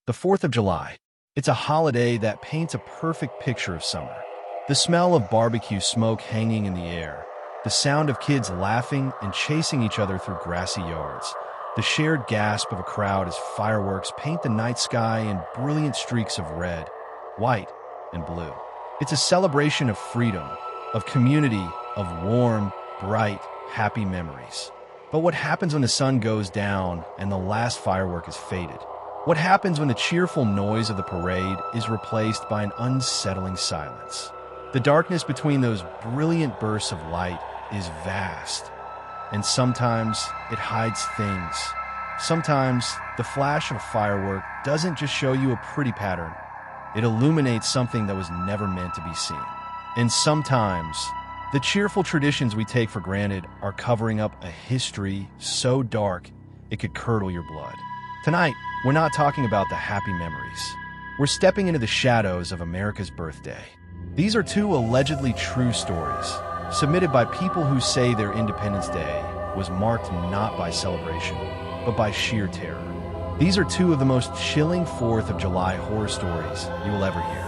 The 4th of July. It's a holiday that paints a perfect picture of summer. The smell of barbecue smoke hanging in the air, the sound of kids laughing and chasing each other through grassy yards, the shared gasp of a crowd as fireworks paint the night sky in brilliant streaks of red, white, and blue. It's a celebration of freedom, of community, of warm, bright, happy memories. But what happens when the sun goes down and the last firework is faded? What happens when the cheerful noise of the parade is replaced by an unsettling silence? The darkness between those brilliant bursts of light is vast, and sometimes it hides things. Sometimes the flash of a firework doesn't just show you a pretty pattern, it illuminates something that was never meant to be seen. And sometimes the cheerful traditions we take for granted are covering up a history so dark it could curdle your blood. Tonight, we're not talking about the happy memories. We're stepping into the shadows of America's birthday. These are two allegedly true stories, submitted by people who say their Independence Day was marked not by celebration, but by sheer terror. These are two of the most chilling 4th of July horror stories you will ever hear.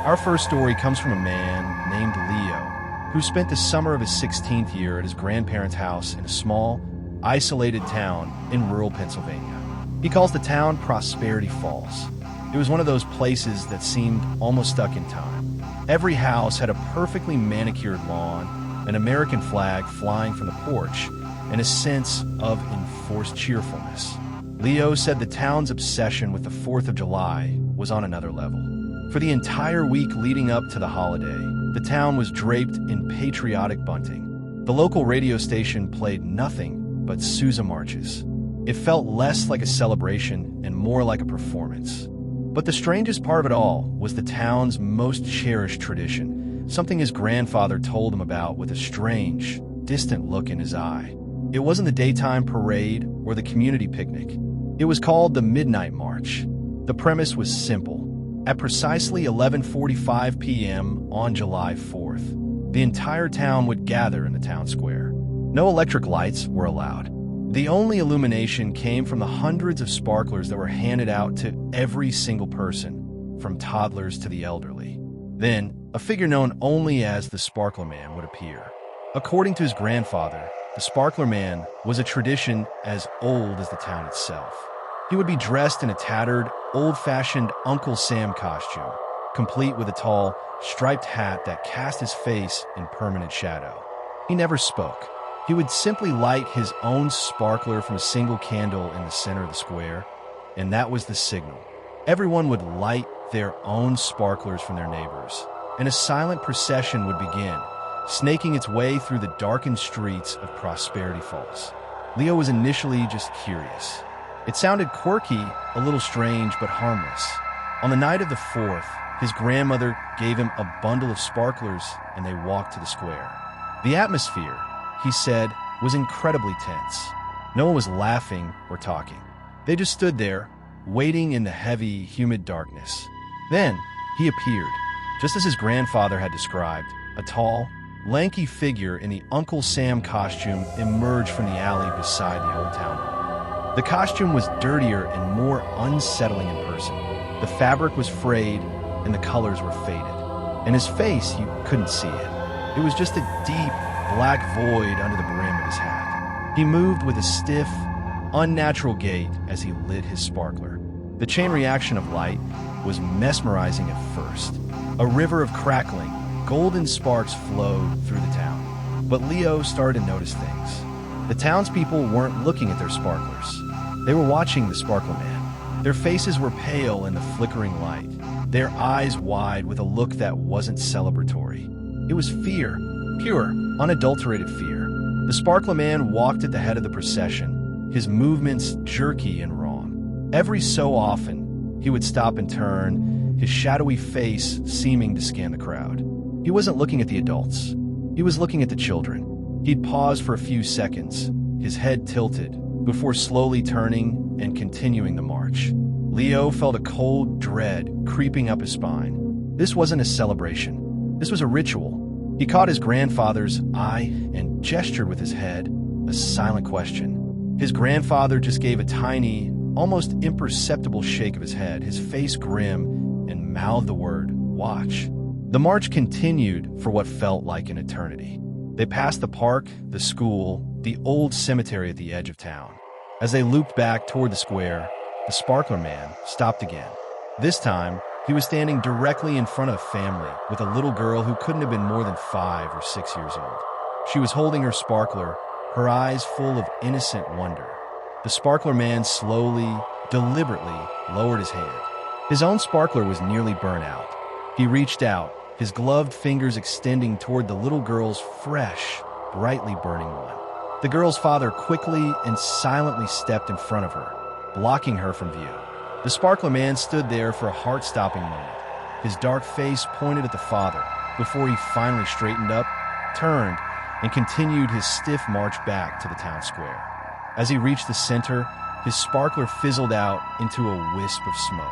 Our first story comes from a man named Leo, who spent the summer of his 16th year at his grandparents' house in a small, isolated town in rural Pennsylvania. He calls the town Prosperity Falls. It was one of those places that seemed almost stuck in time. Every house had a perfectly manicured lawn, an American flag flying from the porch, and a sense of enforced cheerfulness. Leo said the town's obsession with the 4th of July was on another level. For the entire week leading up to the holiday, the town was draped in patriotic bunting. The local radio station played nothing but Sousa marches. It felt less like a celebration and more like a performance. But the strangest part of it all was the town's most cherished tradition, something his grandfather told him about with a strange, distant look in his eye. It wasn't the daytime parade or the community picnic. It was called the Midnight March. The premise was simple. At precisely 11:45 p.m. on July 4th, the entire town would gather in the town square. No electric lights were allowed. The only illumination came from the hundreds of sparklers that were handed out to every single person, from toddlers to the elderly. Then, a figure known only as the Sparkler Man would appear. According to his grandfather, the Sparkler Man was a tradition as old as the town itself. He would be dressed in a tattered, old-fashioned Uncle Sam costume, complete with a tall, striped hat that cast his face in permanent shadow. He never spoke. He would simply light his own sparkler from a single candle in the center of the square, and that was the signal. Everyone would light their own sparklers from their neighbors, and a silent procession would begin, snaking its way through the darkened streets of Prosperity Falls. Leo was initially just curious. It sounded quirky, a little strange, but harmless. On the night of the 4th, his grandmother gave him a bundle of sparklers, and they walked to the square. The atmosphere, he said, was incredibly tense. No one was laughing or talking. They just stood there, waiting in the heavy, humid darkness. Then, he appeared, just as his grandfather had described. A tall, lanky figure in the Uncle Sam costume emerged from the alley beside the old town hall. The costume was dirtier and more unsettling in person. The fabric was frayed, and the colors were faded. And his face, you couldn't see it. It was just a deep, black void under the brim of his hat. He moved with a stiff, unnatural gait as he lit his sparkler. The chain reaction of light was mesmerizing at first. A river of crackling, golden sparks flowed through the town. But Leo started to notice things. The townspeople weren't looking at their sparklers. They were watching the Sparkler Man. Their faces were pale in the flickering light, their eyes wide with a look that wasn't celebratory. It was fear. Pure, unadulterated fear. The Sparkler Man walked at the head of the procession, his movements jerky and wrong. Every so often, he would stop and turn, his shadowy face seeming to scan the crowd. He wasn't looking at the adults. He was looking at the children. He'd pause for a few seconds, his head tilted, before slowly turning and continuing the march. Leo felt a cold dread creeping up his spine. This wasn't a celebration. This was a ritual. He caught his grandfather's eye and gestured with his head, a silent question. His grandfather just gave a tiny, almost imperceptible shake of his head, his face grim, and mouthed the word, "Watch." The march continued for what felt like an eternity. They passed the park, the school, the old cemetery at the edge of town. As they looped back toward the square, the Sparkler Man stopped again. This time, he was standing directly in front of a family with a little girl who couldn't have been more than 5 or 6 years old. She was holding her sparkler, her eyes full of innocent wonder. The Sparkler Man slowly, deliberately lowered his hand. His own sparkler was nearly burnt out. He reached out, his gloved fingers extending toward the little girl's fresh, brightly burning one. The girl's father quickly and silently stepped in front of her, blocking her from view. The Sparkler Man stood there for a heart-stopping moment, his dark face pointed at the father, before he finally straightened up, turned, and continued his stiff march back to the town square. As he reached the center, his sparkler fizzled out into a wisp of smoke.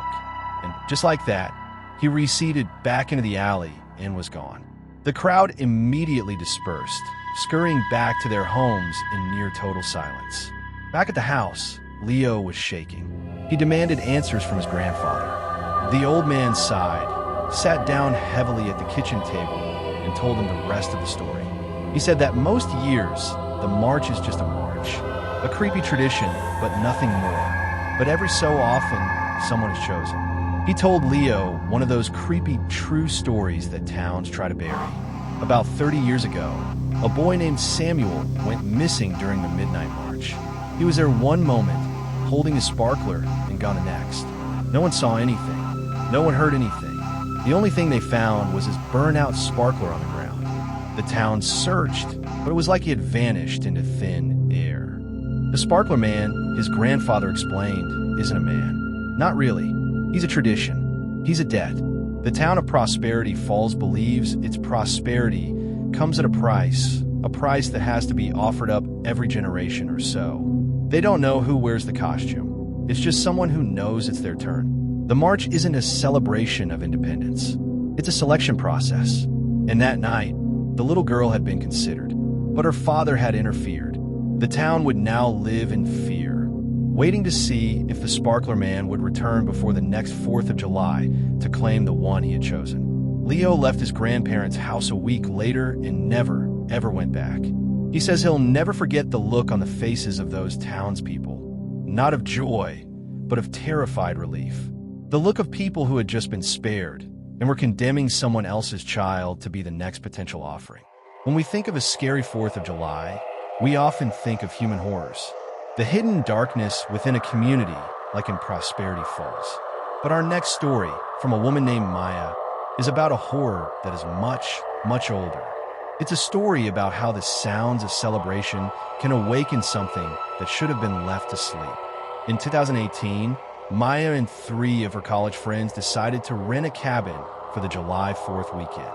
And just like that, he receded back into the alley and was gone. The crowd immediately dispersed, scurrying back to their homes in near total silence. Back at the house, Leo was shaking. He demanded answers from his grandfather. The old man sighed, sat down heavily at the kitchen table, and told him the rest of the story. He said that most years, the march is just a march, a creepy tradition, but nothing more. But every so often, someone is chosen. He told Leo one of those creepy true stories that towns try to bury. About 30 years ago, a boy named Samuel went missing during the midnight march. He was there one moment, holding his sparkler, and gone the next. No one saw anything. No one heard anything. The only thing they found was his burnt-out sparkler on the ground. The town searched, but it was like he had vanished into thin air. The Sparkler Man, his grandfather explained, isn't a man. Not really. He's a tradition. He's a debt. The town of Prosperity Falls believes its prosperity comes at a price that has to be offered up every generation or so. They don't know who wears the costume. It's just someone who knows it's their turn. The march isn't a celebration of independence. It's a selection process. And that night, the little girl had been considered, but her father had interfered. The town would now live in fear, waiting to see if the Sparkler Man would return before the next 4th of July to claim the one he had chosen. Leo left his grandparents' house a week later and never, ever went back. He says he'll never forget the look on the faces of those townspeople, not of joy, but of terrified relief. The look of people who had just been spared and were condemning someone else's child to be the next potential offering. When we think of a scary 4th of July, we often think of human horrors, the hidden darkness within a community like in Prosperity Falls. But our next story, from a woman named Maya, is about a horror that is much, much older. It's a story about how the sounds of celebration can awaken something that should have been left to sleep. In 2018, Maya and 3 of her college friends decided to rent a cabin for the July 4th weekend.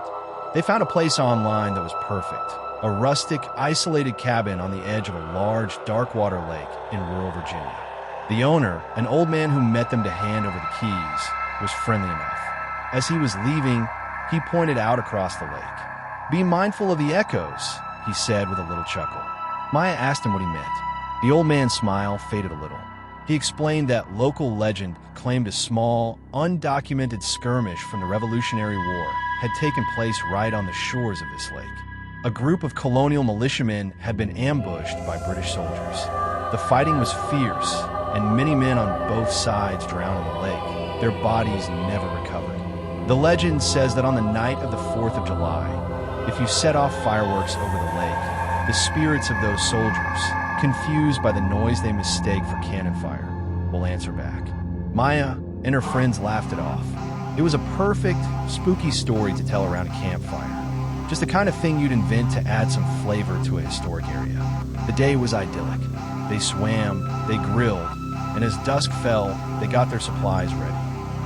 They found a place online that was perfect, a rustic, isolated cabin on the edge of a large, dark water lake in rural Virginia. The owner, an old man who met them to hand over the keys, was friendly enough. As he was leaving, he pointed out across the lake. "Be mindful of the echoes," he said with a little chuckle. Maya asked him what he meant. The old man's smile faded a little. He explained that local legend claimed a small, undocumented skirmish from the Revolutionary War had taken place right on the shores of this lake. A group of colonial militiamen had been ambushed by British soldiers. The fighting was fierce, and many men on both sides drowned in the lake. Their bodies never recovered. The legend says that on the night of the 4th of July, if you set off fireworks over the lake, the spirits of those soldiers, confused by the noise they mistake for cannon fire, will answer back. Maya and her friends laughed it off. It was a perfect, spooky story to tell around a campfire. Just the kind of thing you'd invent to add some flavor to a historic area. The day was idyllic. They swam, they grilled, and as dusk fell, they got their supplies ready.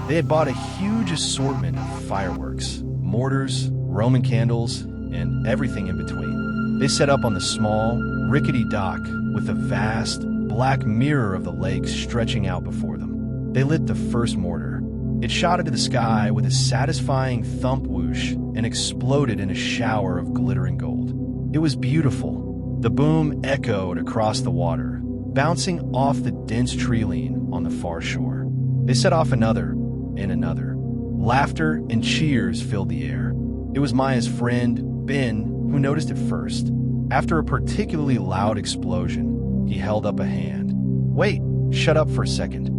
They had bought a huge assortment of fireworks, mortars, Roman candles, and everything in between. They set up on the small, rickety dock with the vast, black mirror of the lake stretching out before them. They lit the first mortar. It shot into the sky with a satisfying thump whoosh and exploded in a shower of glittering gold. It was beautiful. The boom echoed across the water, bouncing off the dense tree line on the far shore. They set off another and another. Laughter and cheers filled the air. It was Maya's friend, Ben, who noticed it first. After a particularly loud explosion, he held up a hand. "Wait, shut up for a second."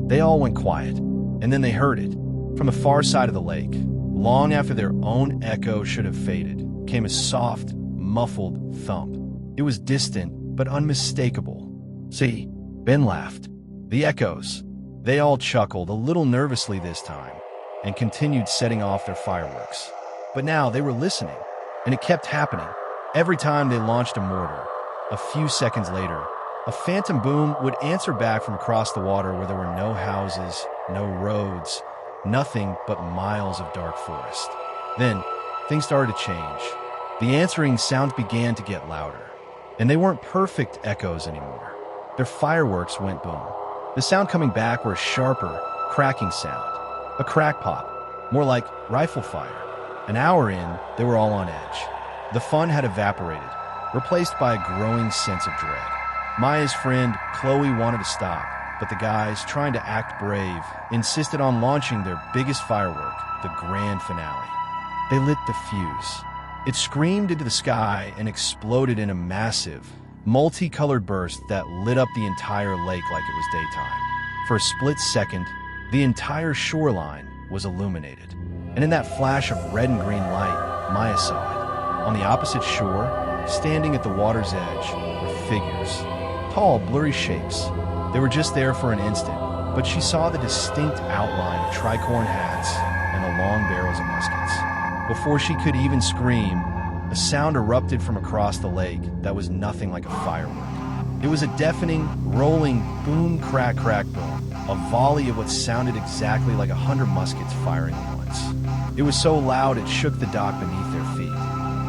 They all went quiet, and then they heard it. From the far side of the lake, long after their own echo should have faded, came a soft, muffled thump. It was distant, but unmistakable. "See," Ben laughed. "The echoes." They all chuckled, a little nervously this time, and continued setting off their fireworks. But now they were listening, and it kept happening. Every time they launched a mortar, a few seconds later, a phantom boom would answer back from across the water where there were no houses, no roads, nothing but miles of dark forest. Then, things started to change. The answering sounds began to get louder, and they weren't perfect echoes anymore. Their fireworks went boom. The sound coming back were a sharper, cracking sound. A crack pop, more like rifle fire. An hour in, they were all on edge. The fun had evaporated, replaced by a growing sense of dread. Maya's friend, Chloe, wanted to stop, but the guys, trying to act brave, insisted on launching their biggest firework, the grand finale. They lit the fuse. It screamed into the sky and exploded in a massive, multicolored burst that lit up the entire lake like it was daytime. For a split second, the entire shoreline was illuminated. And in that flash of red and green light, Maya saw it. On the opposite shore, standing at the water's edge, were figures. Tall, blurry shapes. They were just there for an instant, but she saw the distinct outline of tricorn hats and the long barrels of muskets. Before she could even scream, a sound erupted from across the lake that was nothing like a firework. It was a deafening, rolling boom, crack, crack, boom, a volley of what sounded exactly like 100 muskets firing at once. It was so loud it shook the dock beneath their feet,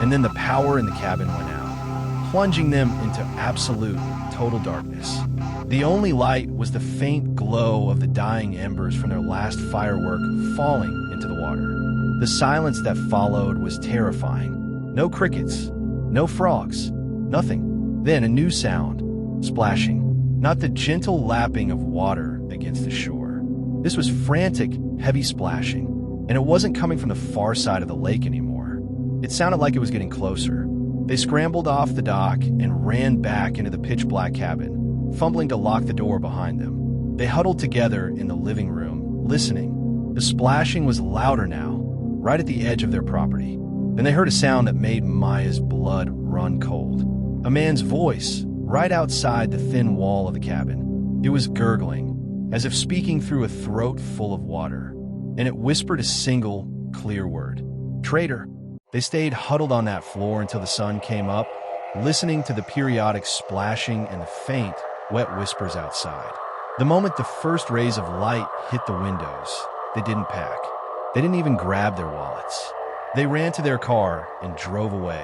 and then the power in the cabin went out, plunging them into absolute, total darkness. The only light was the faint glow of the dying embers from their last firework falling into the water. The silence that followed was terrifying. No crickets, no frogs, nothing. Then a new sound, splashing, not the gentle lapping of water against the shore. This was frantic, heavy splashing, and it wasn't coming from the far side of the lake anymore. It sounded like it was getting closer. They scrambled off the dock and ran back into the pitch-black cabin, fumbling to lock the door behind them. They huddled together in the living room, listening. The splashing was louder now, right at the edge of their property. Then they heard a sound that made Maya's blood run cold. A man's voice, right outside the thin wall of the cabin. It was gurgling, as if speaking through a throat full of water, and it whispered a single, clear word. "Traitor." They stayed huddled on that floor until the sun came up, listening to the periodic splashing and the faint, wet whispers outside. The moment the first rays of light hit the windows, they didn't pack. They didn't even grab their wallets. They ran to their car and drove away,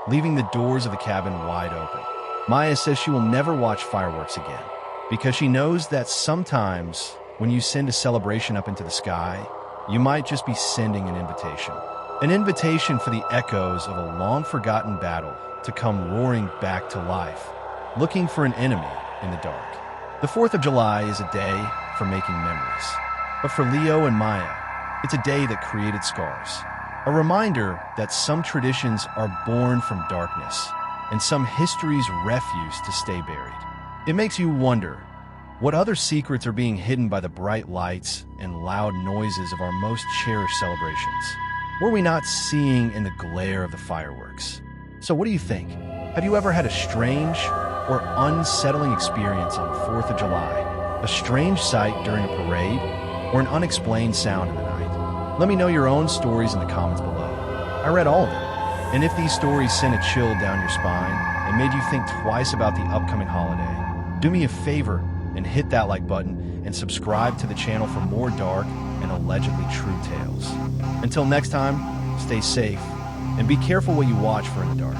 leaving the doors of the cabin wide open. Maya says she will never watch fireworks again, because she knows that sometimes when you send a celebration up into the sky, you might just be sending an invitation. An invitation for the echoes of a long-forgotten battle to come roaring back to life, looking for an enemy in the dark. The 4th of July is a day for making memories. But for Leo and Maya, it's a day that created scars. A reminder that some traditions are born from darkness, and some history's refuse to stay buried. It makes you wonder, what other secrets are being hidden by the bright lights and loud noises of our most cherished celebrations? Were we not seeing in the glare of the fireworks? So what do you think? Have you ever had a strange or unsettling experience on the 4th of July? A strange sight during a parade, or an unexplained sound in the night? Let me know your own stories in the comments below. I read all of them. And if these stories sent a chill down your spine and made you think twice about the upcoming holiday, do me a favor and hit that like button and subscribe to the channel for more dark and allegedly true tales. Until next time, stay safe and be careful what you watch for in the dark.